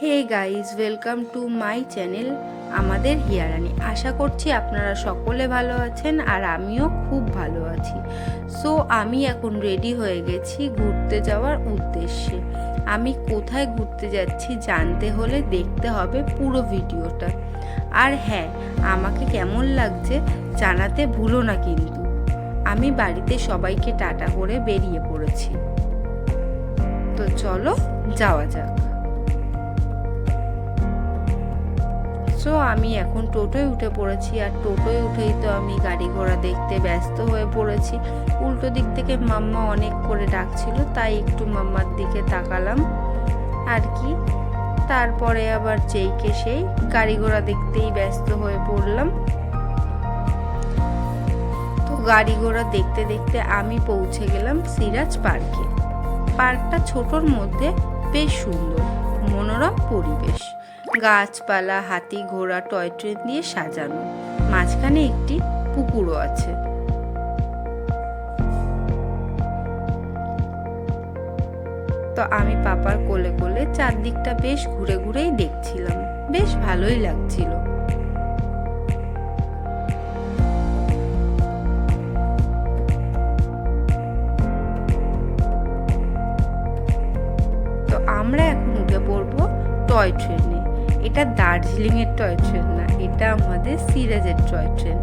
Hey guys, welcome to my channel আমাদের হিয়ারানি। আশা করছি আপনারা সকলে ভালো আছেন আর আমিও খুব ভালো আছি। সো আমি এখন রেডি হয়ে গেছি ঘুরতে যাওয়ার উদ্দেশ্যে। আমি কোথায় ঘুরতে যাচ্ছি জানতে হলে দেখতে হবে পুরো ভিডিওটা। আর হ্যাঁ, আমাকে কেমন লাগছে জানাতে ভুলো না কিন্তু। আমি বাড়িতে সবাইকে টাটা করে বেরিয়ে পড়েছি। তো চলো যাওয়া যাক। সো আমি এখন টোটোয় উঠে পড়েছি, আর টোটোয় উঠেই তো আমি গাড়ি ঘোড়া দেখতে ব্যস্ত হয়ে পড়েছি। উল্টো দিক থেকে মাম্মা অনেক করে ডাকছিল, তাই একটু মাম্মার দিকে তাকালাম আর কি। তারপরে আবার যেইকে সেই গাড়ি ঘোড়া দেখতেই ব্যস্ত হয়ে পড়লাম। তো গাড়ি ঘোড়া দেখতে দেখতে আমি পৌঁছে গেলাম সিরাজ পার্কে। পার্কটা ছোটোর মধ্যে বেশ সুন্দর, মনোরম পরিবেশ, গাছপালা, হাতি, ঘোড়া, টয় ট্রেন দিয়ে সাজানো। মাঝখানে একটি পুকুরও আছে। তো আমি পাপার কোলে কোলে চারদিকটা বেশ ঘুরে ঘুরেই দেখছিলাম, বেশ ভালোই লাগছিল। তো আমরা এখন উঠে পড়বো টয় ট্রেনে। এটা দার্জিলিংয়ের টয় ট্রেন না, এটা আমাদের সিরাজের টয় ট্রেন।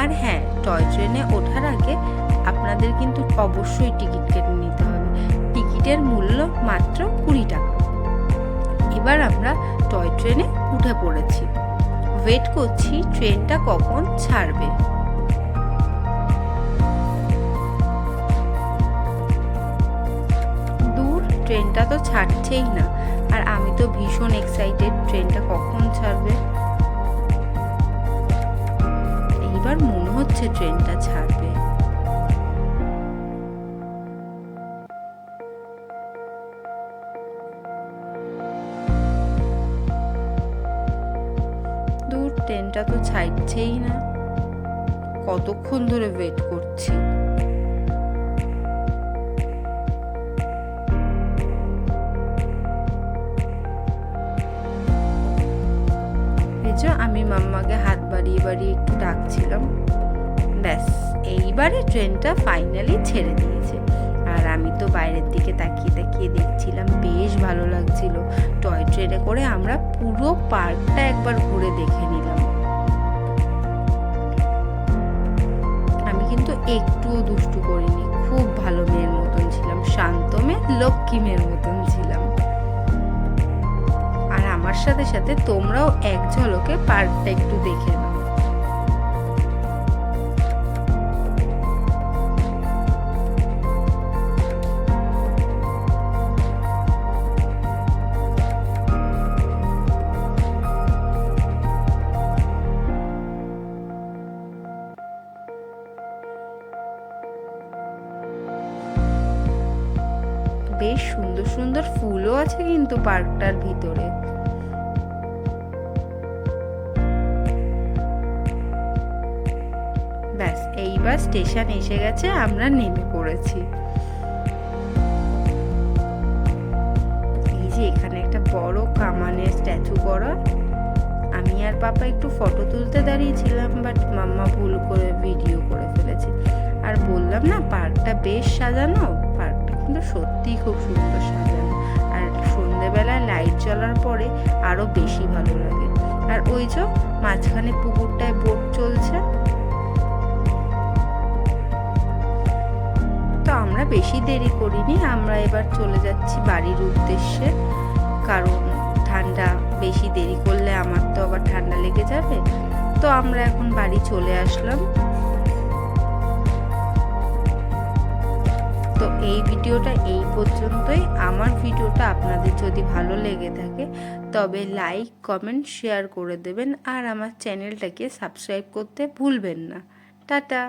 আর হ্যাঁ, টয় ট্রেনে ওঠার আগে আপনাদের কিন্তু অবশ্যই টিকিট কেটে নিতে হবে। টিকিটের মূল্য মাত্র 20 টাকা। এবার আমরা টয় ট্রেনে উঠে পড়েছি, ওয়েট করছি ট্রেনটা কখন ছাড়বে। দূর, ট্রেনটা তো ছাড়ছেই না, আর আমি তো ভীষণ এক্সাইটেড ট্রেনটা কখন ছাড়বে। এইবার মনে হচ্ছে ট্রেনটা ছাড়বে। দূর, ট্রেনটা তো ছাড়ছেই না, কতক্ষণ ধরে ওয়েট করছি। আমি মাম্মাকে হাত বাড়িয়ে বাড়িয়ে একটু ডাকছিলাম। ব্যাস, এইবারে ট্রেনটা ফাইনালি ছেড়ে দিয়েছে। আর আমি তো বাইরের দিকে তাকিয়ে তাকিয়ে দেখছিলাম, বেশ ভালো লাগছিল। টয় ট্রেনে করে আমরা পুরো পার্কটা একবার ঘুরে দেখে নিলাম। আমি কিন্তু একটুও দুষ্টু করিনি, খুব ভালো মেয়ের মতন ছিলাম, শান্ত মেয়ে, লক্ষ্মী মেয়ের মতন ছিলাম। আর আমার সাথে সাথে তোমরাও এক ঝলকে পার্কটা একটু দেখে নাও। বেশ সুন্দর সুন্দর ফুলও আছে কিন্তু পার্কটার ভিতরে। ব্যাস, এইবার স্টেশন এসে গেছে, আমরা নেমে পড়েছি। এই যে এখানে একটা বড় কামানের স্ট্যাচু করা। আমি আর পাপা একটু ফটো তুলতে দাঁড়িয়েছিলাম, বাট মাম্মা ভুল করে ভিডিও করে ফেলেছে। আর বললাম না, পার্কটা বেশ সাজানো। পার্কটা কিন্তু সত্যিই খুব সুন্দর সাজানো, আর সন্ধেবেলায় লাইট জ্বলার পরে আরো বেশি ভালো লাগে। আর ওই যে মাঝখানে পুকুরটায় বোট চলছে। তো আমরা বেশি দেরি করিনি, আমরা এবার চলে যাচ্ছি বাড়ির উদ্দেশ্যে, কারণ ঠান্ডা, বেশি দেরি করলে আমার তো আবার ঠান্ডা লেগে যাবে। তো আমরা এখন বাড়ি চলে আসলাম। তো এই ভিডিওটা এই পর্যন্তই। আমার ভিডিওটা আপনাদের যদি ভালো লেগে থাকে তবে লাইক, কমেন্ট, শেয়ার করে দেবেন, আর আমার চ্যানেলটাকে সাবস্ক্রাইব করতে ভুলবেন না। টাটা।